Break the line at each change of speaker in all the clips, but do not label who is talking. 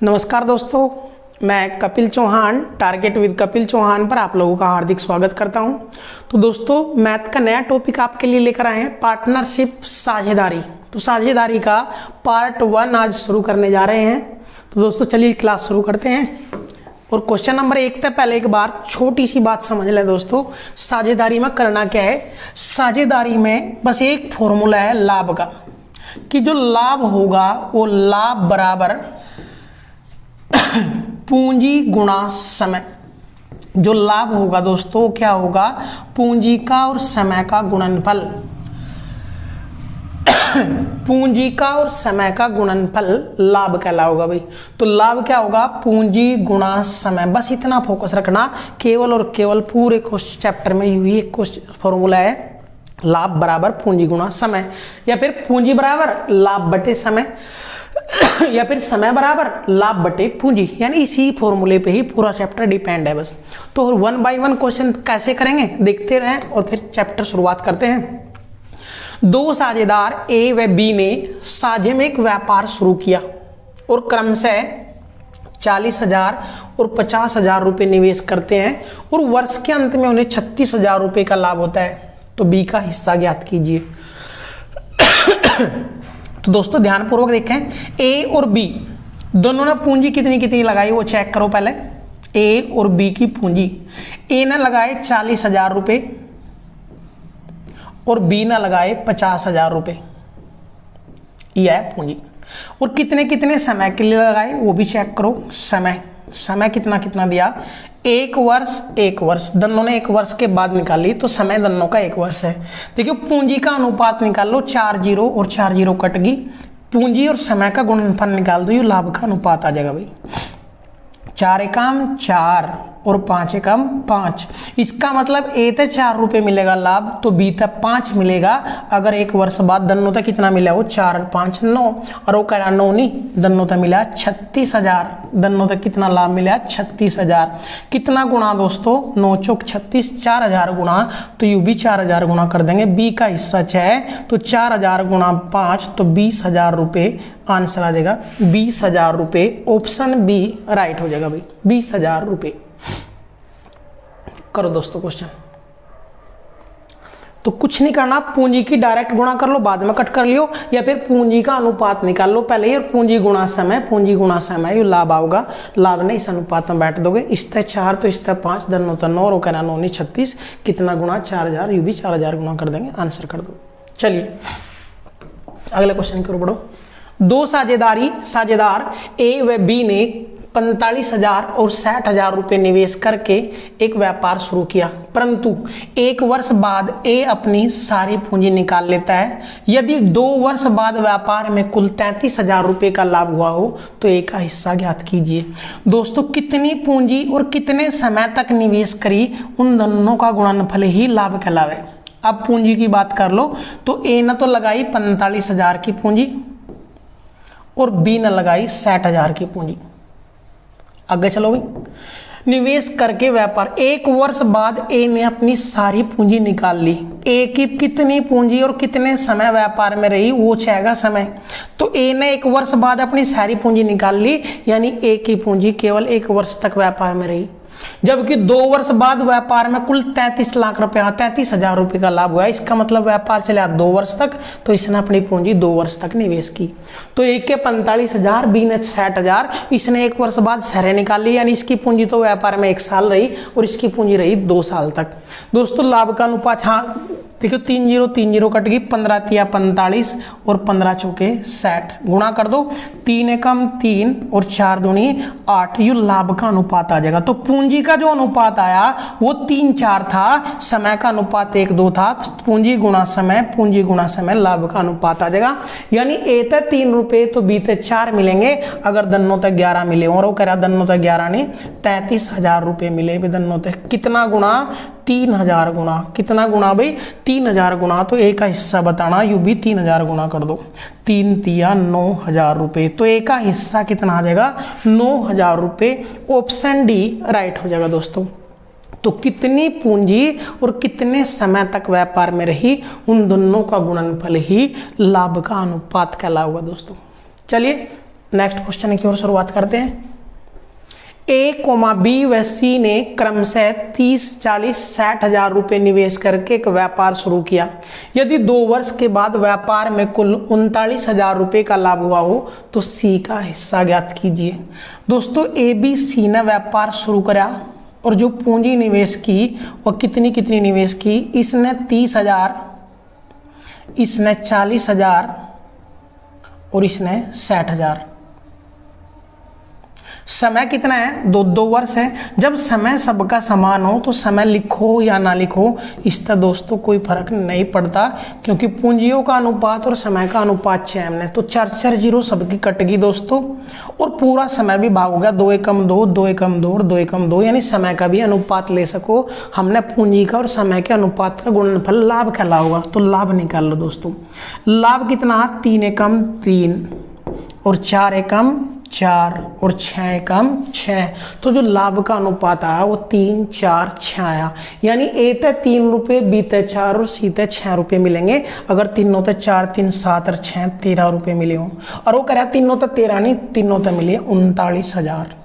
नमस्कार दोस्तों, मैं कपिल चौहान टारगेट विद कपिल चौहान पर आप लोगों का हार्दिक स्वागत करता हूं। तो दोस्तों, मैथ का नया टॉपिक आपके लिए लेकर आए हैं, पार्टनरशिप साझेदारी। तो साझेदारी का पार्ट 1 आज शुरू करने जा रहे हैं। तो दोस्तों चलिए क्लास शुरू करते हैं। और क्वेश्चन नंबर 1 तक पहले एक बार छोटी सी बात समझ लें दोस्तों, साझेदारी में करना क्या है। साझेदारी में बस एक फॉर्मूला है लाभ का, कि जो लाभ होगा वो लाभ बराबर पूंजी गुणा समय। जो लाभ होगा दोस्तों क्या होगा, पूंजी का और समय का गुणनफल। पूंजी का और समय का गुणनफल लाभ कहला होगा भाई। तो लाभ क्या होगा, पूंजी गुणा समय। बस इतना फोकस रखना, केवल और केवल पूरे चैप्टर में यही एक फॉर्मूला है, लाभ बराबर पूंजी गुणा समय, या फिर पूंजी बराबर लाभ बटे समय, या फिर समय बराबर लाभ बटे पूंजी। यानी इसी फॉर्मूले पे ही पूरा चैप्टर डिपेंड है बस। तो 1 बाय 1 क्वेश्चन कैसे करेंगे देखते रहें और फिर चैप्टर शुरुआत करते हैं। दो साझेदार ए व बी ने साझे में एक व्यापार शुरू किया और क्रमशः 40,000 और 50,000 रुपये निवेश करते हैं और वर्ष के अंत में उन्हें 36,000 रुपये का लाभ होता है। तो बी का हिस्सा ज्ञात कीजिए। तो दोस्तों ध्यानपूर्वक देखें, ए और बी दोनों ने पूंजी कितनी कितनी लगाई वो चेक करो पहले। ए और बी की पूंजी, ए ने लगाए 40,000 रुपये और बी ने लगाए 50,000 रुपये, यह है पूंजी। और कितने कितने समय के लिए लगाए वो भी चेक करो। समय कितना कितना दिया, 1 वर्ष 1 वर्ष, दोनों ने 1 वर्ष के बाद निकाली तो समय दोनों का 1 वर्ष है। देखिए पूंजी का अनुपात निकाल लो, 4 0 और 4 0 कट गई। पूंजी और समय का गुणनफल निकाल दो, ये लाभ का अनुपात आ जाएगा भाई। 4 एकम 4 और 5 एकम 5। इसका मतलब ए तक 4 रुपये मिलेगा लाभ, तो बी तक 5 मिलेगा। अगर 1 वर्ष बाद दोनों तक कितना मिला, वो 4 और 5 9, और वो कह रहा 9 नहीं, दोनों तक मिला 36,000। दोनों तक कितना लाभ मिला, 36,000। कितना गुणा दोस्तों, 9 चौक 36, 4,000 गुणा, तो यू भी 4,000 गुणा कर देंगे। बी का हिस्सा 6, तो 4,000 गुणा 5, तो 20,000 रुपये आंसर आ जाएगा। 20,000 रुपये, ऑप्शन बी राइट हो जाएगा भाई, 20,000 रुपये। करो दोस्तों क्वेश्चन। तो कुछ नहीं करना, पूंजी की डायरेक्ट गुणा कर लो, बाद में कट कर लियो, या फिर पूंजी का अनुपात निकाल लो पहले ही, और पूंजी गुणा समय, पूंजी गुणा समय, ये लाभ आओगा। लाभ ने इस अनुपात में बैठ दोगे, इस तक 4 तो इस तक 5, दोनों तक 9 और कहना 9 नहीं 36, कितना गुणा 4,000, यू भी 4,000 गुणा कर देंगे, आंसर कर दो। चलिए अगले क्वेश्चन की ओर बढ़ो। दो साझेदार ए व बी ने 45,000 और 60,000 रुपये निवेश करके एक व्यापार शुरू किया, परंतु 1 वर्ष बाद ए अपनी सारी पूंजी निकाल लेता है। यदि 2 वर्ष बाद व्यापार में कुल 33,000 रुपये का लाभ हुआ हो तो ए का हिस्सा ज्ञात कीजिए। दोस्तों कितनी पूंजी और कितने समय तक निवेश करी, उन दोनों का गुणनफल ही लाभ कहलावे। अब पूंजी की बात कर लो, तो ए ने तो लगाई 45,000 की पूंजी और बी ने लगाई 60,000 की पूंजी। आगे चलो भाई, निवेश करके व्यापार, 1 वर्ष बाद ए ने अपनी सारी पूंजी निकाल ली। ए की कितनी पूंजी और कितने समय व्यापार में रही वो चाहेगा समय। तो ए ने 1 वर्ष बाद अपनी सारी पूंजी निकाल ली, यानी ए की पूंजी केवल 1 वर्ष तक व्यापार में रही, जबकि 2 वर्ष बाद व्यापार में कुल 33 लाख रुपया 33,000 रुपये का लाभ हुआ। इसका मतलब व्यापार चला 2 वर्ष तक, तो इसने अपनी पूंजी 2 वर्ष तक निवेश की। तो ए के 45,000, बी ने 60,000, इसने 1 वर्ष बाद सारे निकाल ली, यानी इसकी पूंजी तो व्यापार में 1 साल रही और इसकी पूंजी रही 2 साल तक। दोस्तों लाभ का अनुपात, हाँ देखो 3 0 3 0 कट गई, 15 तिया 45 और 15 चौके 60, गुणा कर दो, 3 एकम 3 और 4 दूनी 8, यू लाभ का अनुपात आ जाएगा। तो पूंजी का जो अनुपात आया वो 3 4 था, समय का अनुपात 1 2 था। पूंजी गुणा समय, पूंजी गुणा समय, लाभ का अनुपात आ जाएगा। यानी ए तक 3 रुपये तो बी तक 4 मिलेंगे, अगर दोनों तक 11 मिले, और वो कह रहा दोनों तक 11 नहीं 33,000 रुपये मिले दोनों तक। कितना गुणा, 3,000 गुणा। कितना गुणा भाई, 3,000 गुणा, तो ए का हिस्सा बताना, यू भी 3,000 गुणा कर दो, 3 तिया 9,000 रुपये। तो ए का हिस्सा कितना आ जाएगा, 9,000 रुपये, ऑप्शन डी राइट हो जाएगा दोस्तों। तो कितनी पूंजी और कितने समय तक व्यापार में रही, उन दोनों का गुणनफल ही लाभ का अनुपात कहलाएगा दोस्तों। चलिए नेक्स्ट क्वेश्चन की ओर शुरुआत करते हैं। ए, बी व सी ने क्रमशः 30, 40, 60 हजार रुपये निवेश करके एक व्यापार शुरू किया। यदि 2 वर्ष के बाद व्यापार में कुल 39 हजार रुपये का लाभ हुआ हो तो सी का हिस्सा ज्ञात कीजिए। दोस्तों ए, बी, सी ने व्यापार शुरू करा और जो पूंजी निवेश की वह कितनी निवेश की, इसने 30 हजार, इसने 40 हजार और इसने 60 हजार। समय कितना है, 2 वर्ष है। जब समय सबका समान हो तो समय लिखो या ना लिखो इसका दोस्तों कोई फर्क नहीं पड़ता, क्योंकि पूंजियों का अनुपात और समय का अनुपात 6 हमने तो 4 0 सबकी कट गई दोस्तों, और पूरा समय भी भाग हो गया 2 एकम 2, 2 एकम 2 और 2 एकम 2, यानी समय का भी अनुपात ले सको। हमने पूंजी का और समय के अनुपात का गुणनफल लाभ कहला होगा, तो लाभ निकाल लो दोस्तों। लाभ कितना, 3 एकम 3 और 4 एकम 4 और 6 एकम 6, तो जो लाभ का अनुपात आया वो 3, 4, 6 आया। यानी ए ते 3 रुपये, बी ते 4 और सी ते 6 रुपये मिलेंगे। अगर तीनों ते 4, 3, 7 और 6 13 रुपये मिले हों, और वो कह तीनों ते 13 नहीं, तीनों ते मिले 39 हजार।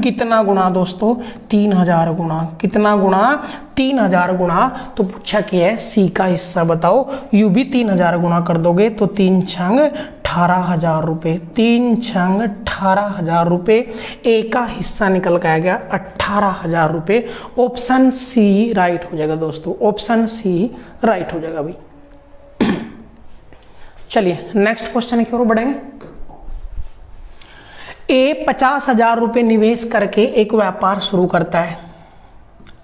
कितना गुना दोस्तों, 3000 गुना। कितना गुना, 3000 गुना। तो पूछा क्या है, सी का हिस्सा बताओ। यू भी 3000 गुना कर दोगे तो 3 छंग 18,000 रुपये, 3 छंग 18,000 रुपये। ए का हिस्सा निकल के आ गया 18,000 रुपये। ऑप्शन सी राइट हो जाएगा दोस्तों, ऑप्शन सी राइट हो जाएगा भाई। चलिए नेक्स्ट क्वेश्चन की ओर बढ़ेंगे। ए 50,000 रुपये निवेश करके एक व्यापार शुरू करता है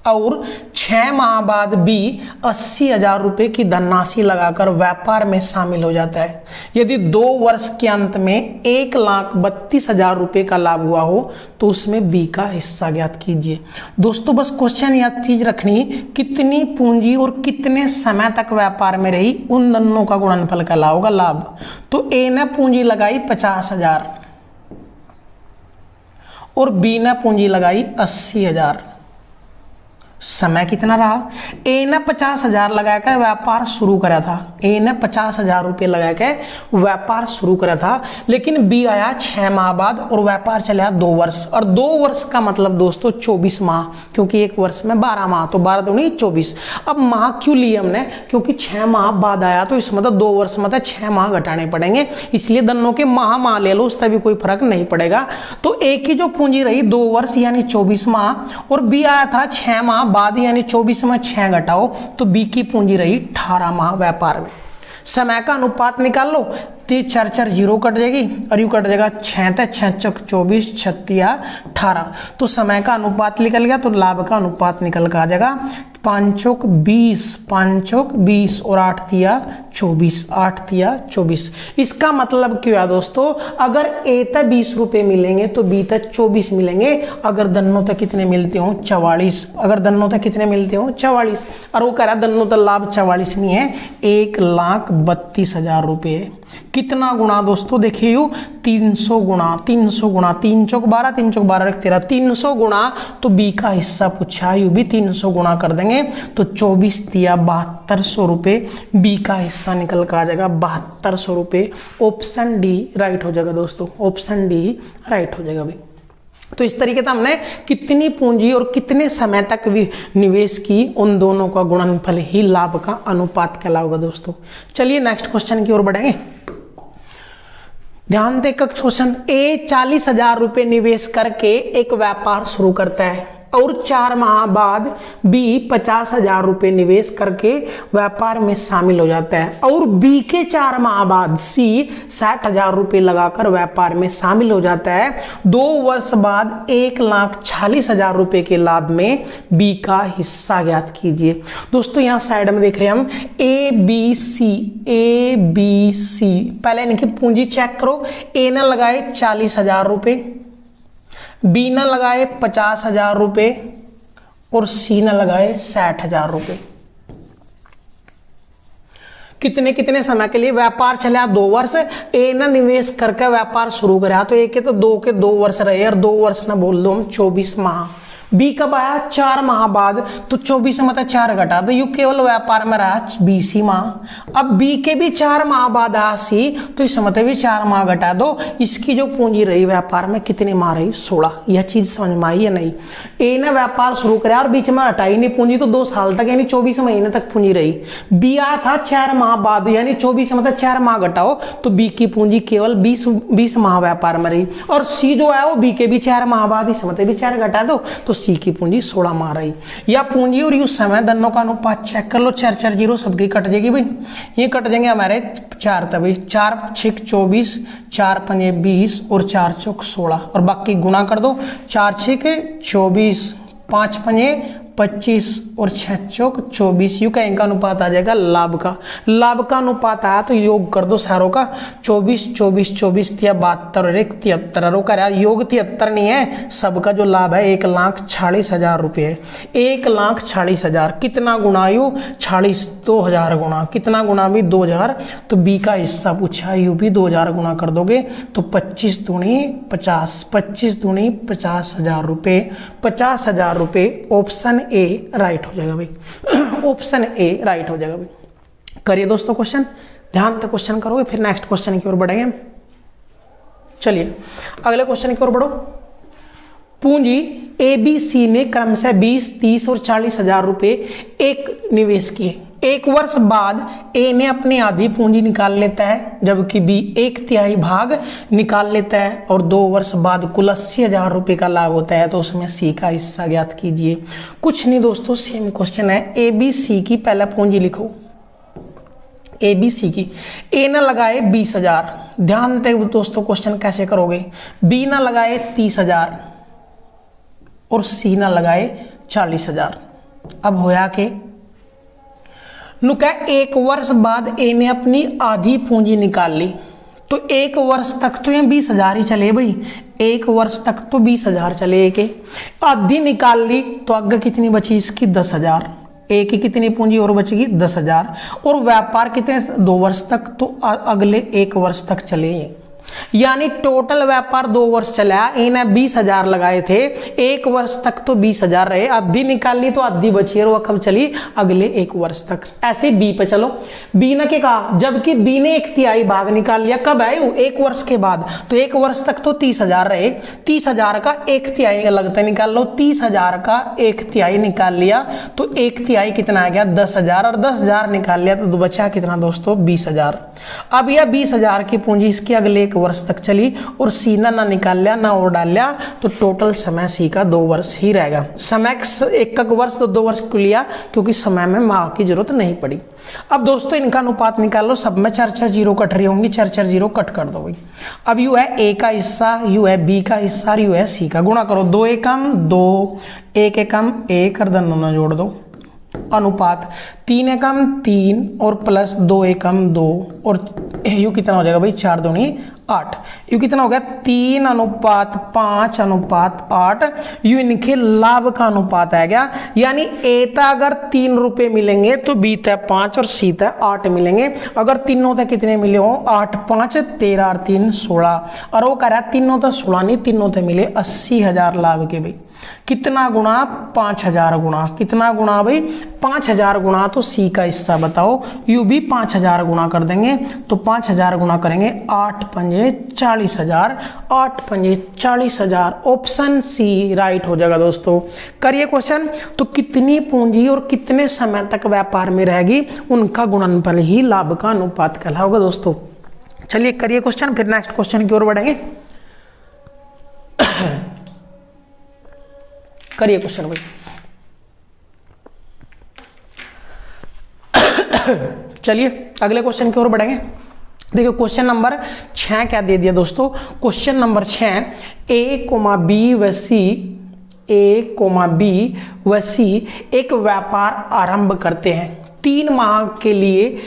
और 6 माह बाद बी 80,000 रुपये की धनराशि लगाकर व्यापार में शामिल हो जाता है। यदि 2 वर्ष के अंत में 1,32,000 रुपये का लाभ हुआ हो तो उसमें बी का हिस्सा ज्ञात कीजिए। दोस्तों बस क्वेश्चन याद चीज रखनी, कितनी पूंजी और कितने समय तक व्यापार में रही, उन दोनों का गुणनफल कहला होगा लाभ। तो ए ने पूंजी लगाई 50,000 और बी ने पूंजी लगाई 80,000। समय कितना रहा, ए ने 50,000 लगा के व्यापार शुरू करा था। ए ने 50,000 रुपये लगा के व्यापार शुरू करा था, लेकिन बी आया 6 माह बाद और व्यापार चला 2 वर्ष। और 2 वर्ष का मतलब दोस्तों 24 माह, क्योंकि एक वर्ष में 12 माह, तो 12 दूनी 24। अब माह क्यों लिए हमने, क्योंकि 6 माह बाद आया तो इस मतलब 2 वर्ष मतलब 6 माह घटाने पड़ेंगे, इसलिए दोनों के माह ले लो, उसका भी कोई फर्क नहीं पड़ेगा। तो ए की जो पूंजी रही 2 वर्ष यानी 24 माह, और बी आया था 6 माह बाद यानी 24 में 6 घटाओ तो बी की पूंजी रही 18 माह व्यापार में। समय का अनुपात निकाल लो, 4 4 0 कट जाएगी और यू कट जाएगा 6 6 चौक 24 36 18। तो समय का अनुपात निकल गया, तो लाभ का अनुपात निकल कर आ जाएगा 5 चौक 20, 5 चौक 20 और 8 तिया 24, 8 तिया 24। इसका मतलब क्या है दोस्तों, अगर ए तक 20 रुपये मिलेंगे तो बी तक 24 मिलेंगे। अगर दोनों तक कितने मिलते हो 44, अगर दोनों तक कितने मिलते हो 44, और वो कह रहा है दोनों तक लाभ 44 नहीं है, 1,32,000 रुपये। कितना गुना दोस्तों, देखिए यू 300 गुना, 300 गुना, 3 चौक 12, 3 चौक 12 13, 300 गुना। तो बी का हिस्सा पूछा, यू भी 300 गुना कर देंगे तो 24 तिया 7200 रुपये। बी का हिस्सा निकल कर आ जाएगा 7200 रुपये। ऑप्शन डी राइट हो जाएगा दोस्तों, ऑप्शन डी राइट हो जाएगा भाई। तो इस तरीके से हमने कितनी पूंजी और कितने समय तक निवेश की, उन दोनों का गुणनफल ही लाभ का अनुपात कहलाएगा दोस्तों। चलिए नेक्स्ट क्वेश्चन की ओर बढ़ेंगे। ध्यान दे क्वेश्चन, ए 40,000 रुपये निवेश करके एक व्यापार शुरू करता है और 4 माह बाद बी 50,000 रुपये निवेश करके व्यापार में शामिल हो जाता है, और बी के 4 माह बाद सी 60,000 रुपये लगाकर व्यापार में शामिल हो जाता है। 2 वर्ष बाद 1,40,000 रुपये के लाभ में बी का हिस्सा ज्ञात कीजिए। दोस्तों यहाँ साइड में देख रहे हैं हम A B C, A B C. पहले इनकी पूंजी चेक करो, ए ने लगाए 40,000 रुपये, बी ने लगाए 50,000 रुपये और सी ने लगाए 60,000 रुपये। कितने कितने समय के लिए व्यापार चला 2 वर्ष। ए ने निवेश करके व्यापार शुरू करा तो ए के तो 2 वर्ष रहे और 2 वर्ष ना बोल दो हम 24 माह। बी कब आया 4 माह बाद, तो 24 में 4 घटा दो, यू केवल व्यापार में रहा 20 माह। अब बी के भी 4 माह बाद आया सी, तो इस समय भी 4 माह घटा दो, इसकी जो पूंजी रही व्यापार में कितनी माह रही 16। यह चीज समझ में आई या नहीं। ए ने व्यापार शुरू कराया और बीच में हटाई नहीं पूंजी, तो 2 साल तक यानी 24 महीने तक पूंजी रही। बी आया था 4 माह बाद, यानी 24 में 4 माह घटाओ, तो बी की पूंजी केवल 20 माह व्यापार में रही। और सी जो है वो बी के भी 4 माह बाद, इस समय भी 4 घटा दो, तो सी की पूंजी 16 माह रही। या पूंजी और उस समय दोनों का अनुपात चेक कर लो, 4 0 सबकी कट जाएगी भाई, ये कट जाएंगे हमारे 4 तभी 4 6 24, 4 5 20 और 4 चौक 16, और बाकी गुणा कर दो, 4 6 24, 5 5 25 और 6 चौक 24। यू का इनका अनुपात आ जाएगा लाभ का। लाभ का अनुपात आया तो योग कर दो सारों का, 24 24 24 या 72 और 1 73। का योग 73 नहीं है, सबका जो लाभ है 1,46,000 रुपये। 1,46,000 कितना गुना यू 46, 2000 गुना, कितना गुना भी 2000। तो बी का हिस्सा पूछा, यू भी 2000 गुना कर दोगे तो 25 दूनी 50, 25 दूनी 50,000 रुपये। 50,000 रुपये ऑप्शन ए राइट हो जाएगा भाई। ऑप्शन ए राइट हो जाएगा भाई। करिए दोस्तों क्वेश्चन, ध्यान से क्वेश्चन करोगे, फिर नेक्स्ट क्वेश्चन की ओर बढ़ेंगे। चलिए अगले क्वेश्चन की ओर बढ़ो। पूंजी ए बी सी ने क्रमशः 20, 30 और 40,000 रुपए एक निवेश किए। 1 वर्ष बाद ए ने अपनी आधी पूंजी निकाल लेता है, जबकि बी 1/3 भाग निकाल लेता है, और 2 वर्ष बाद कुल 80,000 रुपये का लाभ होता है, तो उसमें सी का हिस्सा ज्ञात कीजिए। कुछ नहीं दोस्तों, सेम क्वेश्चन है। ए बी सी की पहले पूंजी लिखो, ए बी सी की। ए ने लगाए 20,000, ध्यान दे दोस्तों क्वेश्चन कैसे करोगे। बी ने लगाए 30,000 और सी ने लगाए 40,000। अब होया के नुका 1 वर्ष बाद ए ने अपनी आधी पूंजी निकाल ली, तो 1 वर्ष तक तो ये 20,000 ही चले भाई। 1 वर्ष तक तो 20,000 चले, एक आधी निकाल ली, तो आगे कितनी बची इसकी 10,000। एक की कितनी पूंजी और बचेगी 10,000। और व्यापार कितने 2 वर्ष तक, तो अगले 1 वर्ष तक चले, यानी टोटल व्यापार 2 वर्ष चला। इन्हें 20,000 लगाए थे, 1 वर्ष तक तो 20,000 रहे, आधी निकाल ली तो आधी बची और वह कब चली अगले 1 वर्ष तक। ऐसे बी पे चलो। बी ने क्या कहा, जबकि बी ने 1/3 भाग निकाल लिया, कब है 1 वर्ष के बाद, तो 1 वर्ष तक तो 30,000 रहे, 30,000 का 1/3 लगता निकाल लो। 30,000 का 1/3 निकाल लिया तो 1/3 कितना आ गया 10,000, और 10,000 निकाल लिया तो बचा कितना दोस्तों 20,000। अब यह 20,000 की पूंजी इसके अगले 1 वर्ष तक चली, और सी ना निकाल लिया ना और डाल लिया, तो टोटल समय सी का 2 वर्ष ही रहेगा। समय 1 वर्ष तो 2 वर्ष को लिया, क्योंकि समय में माह की जरूरत नहीं पड़ी। अब दोस्तों इनका अनुपात निकाल लो, सब में 4 0 कट रही होंगी, 4 0 कट कर दो भाई। अब यू है ए का हिस्सा, यू है बी का हिस्सा, यू है सी का। गुणा करो, 2 एकम 2, 1 एकम 1 कर दोनों जोड़ दो। अनुपात 3 एकम 3 और प्लस 2 एकम 2, और यू कितना हो जाएगा भाई 4 दूनी 8। यू कितना हो गया 3 अनुपात 5 अनुपात 8। यू इनके लाभ का अनुपात आ गया, यानी ए ता अगर 3 रुपए मिलेंगे तो बी ता 5 और सी ता 8 मिलेंगे। अगर तीनों ता कितने मिले हो 8 5 13 और 3 16, और वो कह रहा है तीनों ता 16 नहीं, तीनों ता मिले 80,000 लाभ के भाई। कितना गुणा 5,000 गुणा, कितना गुणा भाई 5,000 गुणा, तो सी का हिस्सा बताओ। यू भी 5,000 गुणा कर देंगे, तो 5,000 गुणा करेंगे 8 पंजे 40,000, 8 पंजे 40,000। ऑप्शन सी राइट हो जाएगा दोस्तों। करिए क्वेश्चन, तो कितनी पूंजी और कितने समय तक व्यापार में रहेगी, उनका गुणनफल ही लाभ का अनुपात कहलाएगा दोस्तों। चलिए करिए क्वेश्चन, फिर नेक्स्ट क्वेश्चन की ओर बढ़ेंगे। करिए क्वेश्चन भाई। चलिए अगले क्वेश्चन की ओर बढ़ेंगे। देखिए क्वेश्चन नंबर 6 क्या दे दिया दोस्तों। क्वेश्चन नंबर 6, ए कोमा बी व सी, ए कोमा बी व सी एक व्यापार आरंभ करते हैं। 3 माह के लिए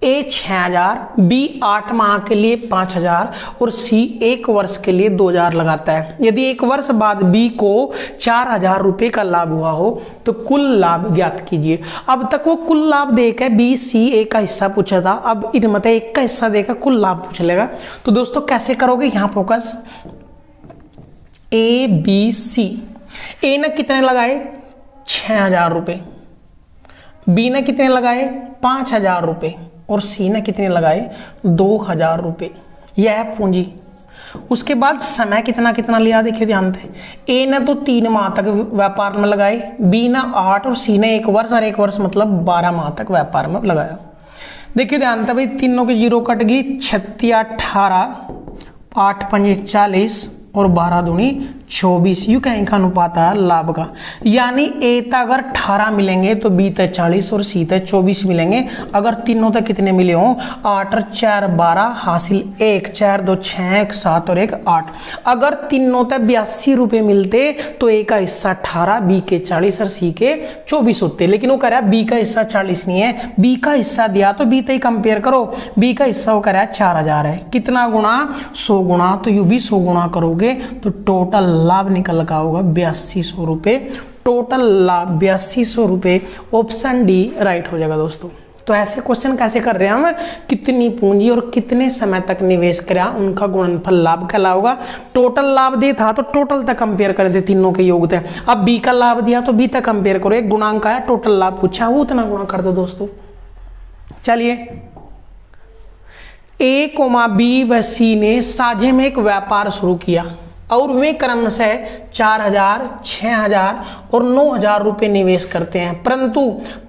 ए 6,000, बी 8 माह के लिए 5,000 और सी 1 वर्ष के लिए 2,000 लगाता है। यदि 1 वर्ष बाद बी को 4,000 रुपये का लाभ हुआ हो तो कुल लाभ ज्ञात कीजिए। अब तक वो कुल लाभ देकर बी सी ए का हिस्सा पूछा था, अब इन मतलब 1 का हिस्सा देकर कुल लाभ पूछ लेगा। तो दोस्तों कैसे करोगे, यहाँ फोकस ए बी सी। ए ने कितने लगाए 6,000 रुपये, बी ने कितने लगाए 5,000 रुपये और सी ने कितने लगाए 2,000 रुपये। यह है पूंजी। उसके बाद समय कितना कितना लिया देखिए ध्यान से। ए ने तो 3 माह तक व्यापार में लगाए, बी ने 8 और सी ने 1 वर्ष, और 1 वर्ष मतलब 12 माह तक व्यापार में लगाया। देखिए ध्यान से भाई, तीनों की जीरो कट गई, 36 18, 8 पंजे 40 और 12 दूनी 24। यू कहीं का अनुपात है लाभ का, यानी ए तक अगर 18 मिलेंगे तो बी तक 40 और सी तक 24 मिलेंगे। अगर तीनों तक कितने मिले हों 8 और 4 12 हासिल 1, 4 2 6 1 7 और 1 8। अगर तीनों तक 82 रुपये मिलते तो ए का हिस्सा 18, बी के 40 और सी के 24 होते। लेकिन वो कह रहा है बी का हिस्सा 40 नहीं है, बी का हिस्सा दिया तो बी तक ही कंपेयर करो। बी का हिस्सा वो कह रहा है 4,000 है, कितना गुणा 100 गुणा, तो यू भी 100 गुणा करोगे तो टोटल लाभ निकल का होगा 8200 रुपये। टोटल लाभ 8200 रुपये, ऑप्शन डी राइट हो जाएगा दोस्तों। तो ऐसे क्वेश्चन कैसे कर रहे हैं हम, कितनी पूंजी और कितने समय तक निवेश करा उनका गुणनफल लाभ कहला होगा। टोटल लाभ दिया था तो टोटल तक कंपेयर कर दे, तीनों के योग थे। अब बी का लाभ दिया तो बी तक कंपेयर करो, एक गुणांक आया टोटल लाभ पूछा वो उतना गुणा कर दो दोस्तों। चलिए, ए कोमा बी व सी ने साझे में एक व्यापार शुरू किया और वे क्रम से 4,000, 6,000 और 9,000 रुपये निवेश करते हैं, परंतु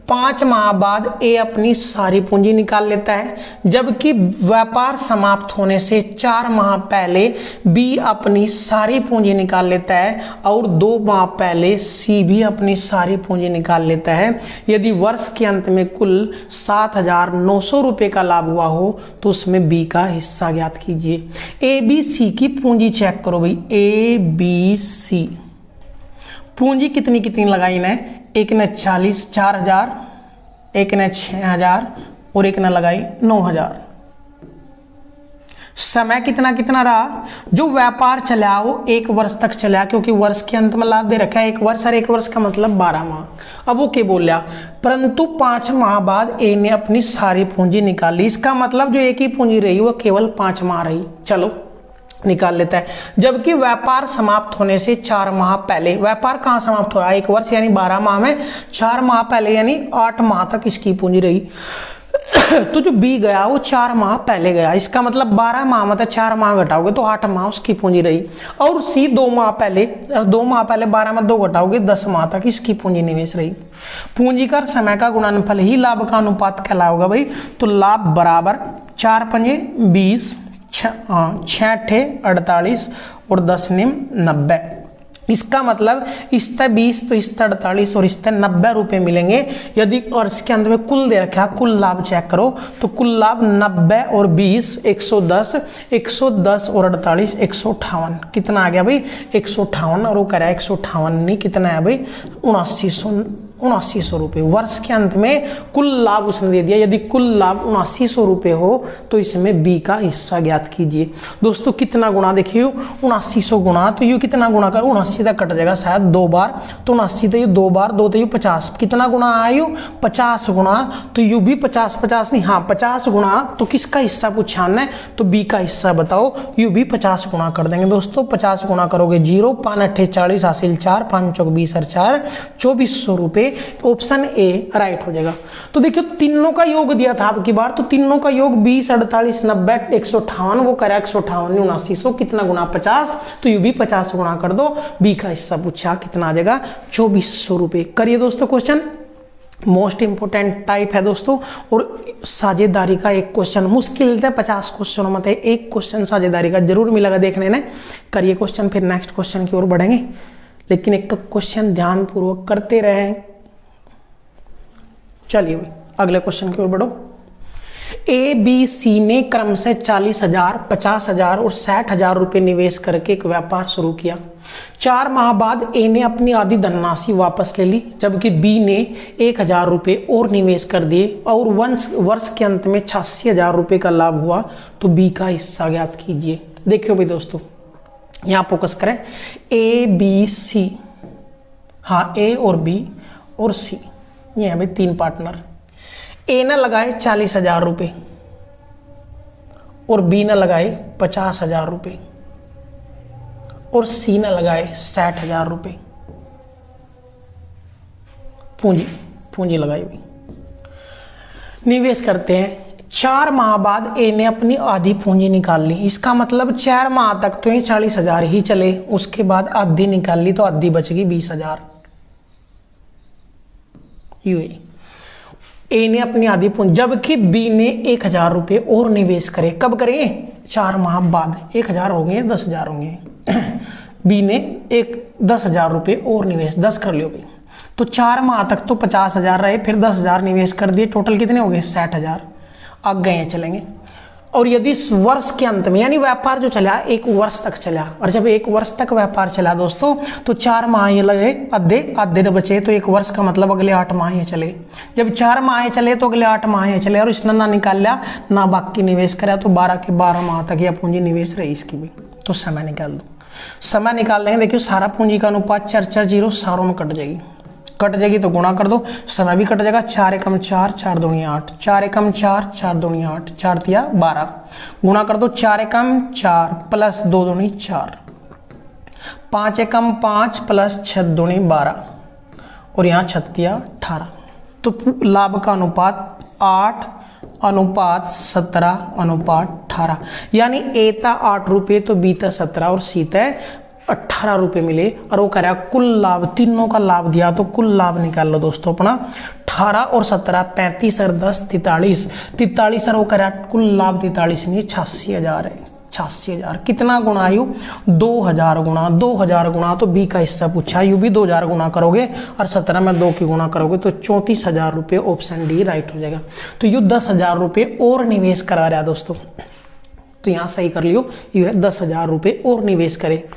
5 माह बाद ए अपनी सारी पूंजी निकाल लेता है, जबकि व्यापार समाप्त होने से 4 माह पहले बी अपनी सारी पूंजी निकाल लेता है और 2 माह पहले सी भी अपनी सारी पूंजी निकाल लेता है। यदि वर्ष के अंत में कुल 7,900 रुपये का लाभ हुआ हो तो उसमें बी का हिस्सा ज्ञात कीजिए। ए बी सी की पूंजी चेक करो भाई, ए बी सी पूंजी कितनी कितनी लगाई ने, एक ने 4,000, एक ने 6,000 और एक ने लगाई 9,000। समय कितना कितना रहा, जो व्यापार चला वो 1 वर्ष तक चला, क्योंकि वर्ष के अंत में लाभ दे रखा है 1 वर्ष, और 1 वर्ष का मतलब 12 माह। अब वो क्या बोल रहा, परंतु 5 माह बाद ए ने अपनी सारी पूंजी निकाली। इसका मतलब जो एक ही पूंजी रही वो केवल 5 माह रही, चलो निकाल लेता है। जबकि व्यापार समाप्त होने से 4 माह पहले, व्यापार कहाँ समाप्त हुआ 1 वर्ष यानी 12 माह में, 4 माह पहले यानी 8 माह तक इसकी पूंजी रही। तो जो बी गया वो 4 माह पहले गया, इसका मतलब 12 माह मतलब 4 माह घटाओगे तो 8 माह उसकी पूंजी रही। और सी 2 माह पहले, 2 माह पहले 12 में 2 घटाओगे 10 माह तक इसकी पूंजी निवेश रही। पूंजी का समय का गुणनफल ही लाभ का अनुपात कहलाएगा भाई। तो लाभ बराबर 4 पंजे 20, 6 अठे 48 और 10 निम 90। इसका मतलब इस तय 20 तो इस तय 48 और इस तय 90 रुपये मिलेंगे। यदि और इसके अंदर में कुल दे रखा है, कुल लाभ चेक करो तो कुल लाभ 90 और 20 110, 110 और 48 158। कितना आ गया भाई 158, और वो कह रहा है 158 नहीं, कितना है भाई 7900 रुपये। वर्ष के अंत में कुल लाभ उसने दे दिया। यदि कुल लाभ 7900 रुपये हो तो इसमें बी का हिस्सा ज्ञात कीजिए। दोस्तों कितना गुणा देखिए, 7900 गुणा, तो यू कितना गुणा कर 79 तक कट जाएगा शायद 2 बार, तो 79 तो यू 2 बार, 2 तो यू 50। कितना गुणा आयु 50 गुणा, तो यू भी 50 नहीं, हाँ 50 गुणा, तो किसका हिस्सा पूछा है तो बी का हिस्सा बताओ। यू भी 50 गुणा कर देंगे दोस्तों। 50 गुणा करोगे 0, 5 अट्ठे 40 हासिल 4, 5 चौक 20 और 4 2400 रुपये। ऑप्शन ए राइट हो जाएगा। तो देखियो तीनों का योग दिया था आपकी बार, तो तीनों का योग 20, 48, 90, 158, वो करा 158 7900, कितना गुना 50, तो यू भी 50 गुणा कर दो। बी का हिस्सा पूछा कितना आ जाएगा 2400 रुपये। करिए दोस्तों क्वेश्चन, मोस्ट इंपोर्टेंट टाइप है दोस्तों, और साझेदारी का एक क्वेश्चन मुश्किल है, 50 क्वेश्चन मत है, एक क्वेश्चन साझेदारी का जरूर मिलेगा देखने ने। करिए क्वेश्चन, फिर नेक्स्ट क्वेश्चन की ओर बढ़ेंगे, लेकिन एक क्वेश्चन ध्यान पूर्वक करते रहें। चलिए अगले क्वेश्चन की ओर बढ़ो। ए बी सी ने क्रम से 40,000, 50,000 और 60,000 रुपये निवेश करके एक व्यापार शुरू किया। 4 माह बाद ए ने अपनी आधी धनराशि वापस ले ली, जबकि बी ने 1,000 रुपये और निवेश कर दिए और वर्ष के अंत में 86,000 रुपये का लाभ हुआ। तो बी का हिस्सा ज्ञात कीजिए। देखियो भाई दोस्तों, यहाँ फोकस करें, ए बी सी, हाँ ए और बी और सी, ये है भाई 3 पार्टनर। ए ने लगाए 40,000 रुपये और बी ने लगाए 50,000 रुपये और सी ने लगाए 60,000 रुपये। पूंजी लगाई हुई। निवेश करते हैं। 4 माह बाद ए ने अपनी आधी पूंजी निकाल ली। इसका मतलब 4 माह तक तो ये 40,000 ही चले, उसके बाद आधी निकाल ली तो आधी बचेगी 20,000। ए ने अपनी आधी पूंजी, जबकि बी ने 1,000 रुपये और निवेश करे। कब करेंगे? 4 माह बाद। 1,000 होंगे, 10,000 होंगे। बी ने 10,000 रुपये और निवेश, 10 कर लियो भाई। तो 4 माह तक तो 50,000 रहे, फिर 10,000 निवेश कर दिए, टोटल कितने हो गए? 60,000। आगे हैं चलेंगे। और यदि इस वर्ष के अंत में, यानी व्यापार जो चला 1 वर्ष तक चला, और जब 1 वर्ष तक व्यापार चला दोस्तों, तो 4 माह ये लगे, आधे बचे, तो 1 वर्ष का मतलब अगले 8 माह ये चले। जब 4 माह चले तो अगले 8 माह ये चले, और इसने ना निकाल लिया ना बाकी निवेश करा, तो 12 के 12 माह तक यह पूंजी निवेश रही इसकी भी। तो समय निकाल दो। समय निकाल देंगे। देखियो सारा पूंजी का अनुपात 4 0 सारों में कट जाएगी तो गुणा कर दो, समय भी कट जाएगा। 4 एकम 4, 4 दूनी 8, 4 एकम 4, 4 दूनी 8, 4 तिया 12। गुणा कर दो। 4 एकम 4 प्लस 2 दूनी 4, 5 एकम 5 प्लस 6 दूनी 12, और यहाँ 6 तिया 18। तो लाभ का अनुपात 8 अनुपात 17 अनुपात 18, यानी ए था 8 रुपये तो बी था 17 और सी था 18 रुपये मिले। और वो कह रहा है कुल लाभ, तीनों का लाभ दिया, तो कुल लाभ निकाल लो दोस्तों अपना। 18 और 17 35 और 10 43 और वो कह रहा है कुल लाभ 43 नहीं 86,000 है। 86,000 कितना गुणा आयु? 2,000 गुणा। 2,000 गुणा तो बी का हिस्सा पूछा, यू भी 2,000 गुणा करोगे और 17 में 2 की गुणा करोगे तो 34,000 रुपये। ऑप्शन डी राइट हो जाएगा। तो यू 10,000 रुपये और निवेश करा रहा है दोस्तों, तो यहाँ सही कर लियो, यू है 10,000 रुपये और निवेश करे।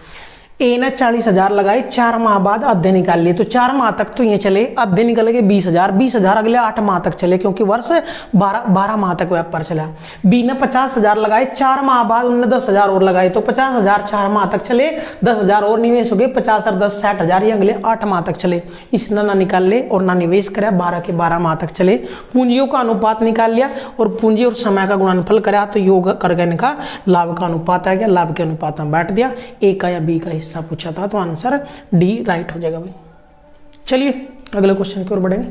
ए ने 40,000 लगाए, 4 माह बाद आधे निकाल लिए, तो 4 माह तक तो ये चले, आधे निकल गए 20,000। 20,000 अगले 8 माह तक चले, क्योंकि वर्ष 12 माह तक व्यापार चला। बी ने 50,000 लगाए, 4 माह बाद उन्होंने 10,000 और लगाए, तो 50,000 4 माह तक चले, 10,000 और निवेश हो गए, 50 और 10 60,000, ये अगले 8 माह तक चले। इसने ना निकाल ले और ना निवेश करा, 12 के 12 माह तक चले। पूंजियों का अनुपात निकाल लिया और पूंजी और समय का गुणनफल करा, तो योग करके इनका लाभ का अनुपात आ गया। लाभ के अनुपात में बैठ दिया, ए का या बी का हिस्सा पूछा था, तो आंसर डी राइट हो जाएगा भाई। चलिए अगले क्वेश्चन की ओर बढ़ेंगे।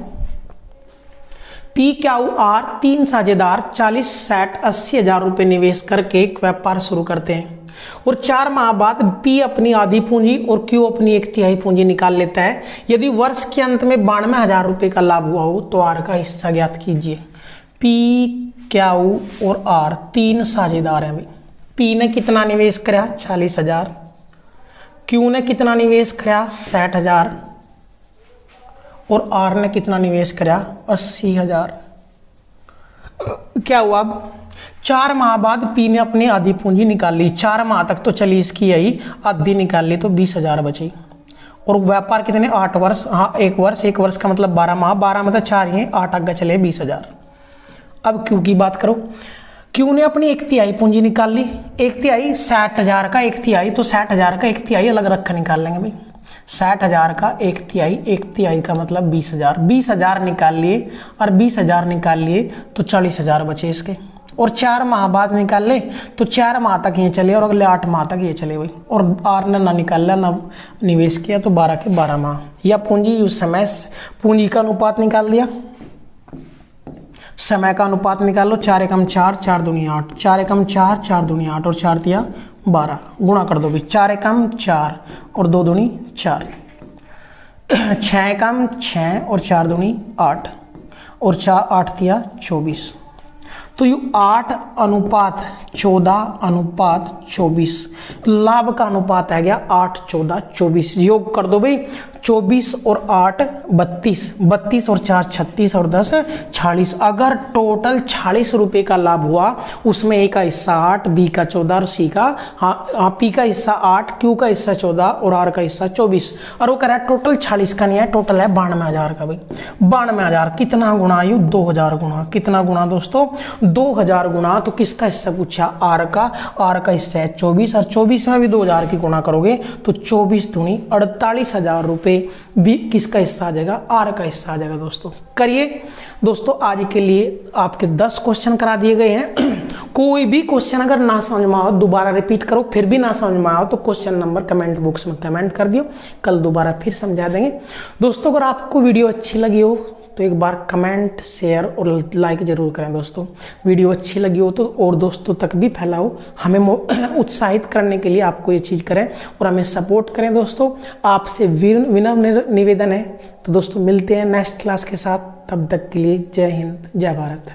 पी क्यू आर 3 साझेदार 40 60 80,000 रुपए निवेश करके एक व्यापार शुरू करते हैं, और 4 माह बाद पी अपनी आधी पूंजी और क्यू अपनी 1/3 पूंजी निकाल लेता है। यदि वर्ष के अंत में 92,000 रुपए का लाभ हुआ हो तो आर का हिस्सा ज्ञात कीजिए। पी क्यू और आर 3 साझेदार हैं भाई। पी ने कितना निवेश करा? 40,000। क्यू ने कितना निवेश करा? 60,000। और आर ने कितना निवेश करा? 80,000। क्या हुआ? अब 4 माह बाद पी ने अपनी आधी पूंजी निकाल ली। 4 माह तक तो चली इसकी यही, आधी निकाल ली तो 20,000 बची। और व्यापार कितने? 8 वर्ष। हाँ 1 वर्ष का मतलब 12 माह, 12 में तो 4 ही है, 8 आगे चले 20,000। अब क्यू की बात करो। क्यू ने अपनी 1/3 पूंजी निकाल ली। 1/3 60,000 का 1/3, तो 60,000 का 1/3 अलग रख निकाल लेंगे भाई। 60,000 का 1/3 का मतलब 20,000। 20,000 निकाल लिए और 20,000 निकाल लिए तो 40,000 बचे इसके। और 4 माह बाद निकाल ले तो 4 माह तक ये चले और अगले 8 माह तक ये चले भाई। और आर ने ना निकाल लिया ना निवेश किया, तो 12 के 12 माह। या पूंजी उस समय पूंजी का अनुपात निकाल दिया, समय का अनुपात निकालो। 4 एकम 4, 4 दूनी 8, 4 एकम 4, 4 दूनी 8 और 4 तिया 12। गुणा कर दो भी। 4 एकम 4 और 2 दूनी 4, 6 एकम 6 और 4 दूनी 8 और 8 तिया 24। तो यू 8 अनुपात 14 अनुपात 24, लाभ का अनुपात आ गया 8 14 24। योग कर दो भाई। 24 और 8 32, 32 और 4 36 और 10 46। अगर टोटल 46 रुपए का लाभ हुआ, उसमें ए का हिस्सा 8, बी का 14 और सी का पी का हिस्सा 8, क्यू का हिस्सा 14 और आर का हिस्सा 24। और वो कह रहा है टोटल 40 का नहीं है, टोटल है 92,000 का भाई। 92,000 कितना गुणा आयु? 2,000 गुणा। कितना गुणा दोस्तों? 2,000 गुणा। तो किसका हिस्सा पूछा? आर का। आर का हिस्सा है 24 और 24 में भी 2,000 की गुणा करोगे तो 24 दूनी 48,000 रुपए ए, बी किसका हिस्सा आ जाएगा, आर का हिस्सा आ जाएगा। दोस्तों करिए। दोस्तों आज के लिए आपके 10 क्वेश्चन करा दिए गए हैं। कोई भी क्वेश्चन अगर ना समझ में आओ दोबारा रिपीट करो, फिर भी ना समझ में आओ तो क्वेश्चन नंबर कमेंट बॉक्स में कमेंट कर दियो, कल दोबारा फिर समझा देंगे। दोस्तों अगर आपको वीडियो अच्छी लगी हो तो एक बार कमेंट, शेयर और लाइक जरूर करें। दोस्तों वीडियो अच्छी लगी हो तो और दोस्तों तक भी फैलाओ, हमें उत्साहित करने के लिए आपको ये चीज़ करें और हमें सपोर्ट करें। दोस्तों आपसे विनम्र निवेदन है। तो दोस्तों मिलते हैं नेक्स्ट क्लास के साथ, तब तक के लिए जय हिंद, जय भारत।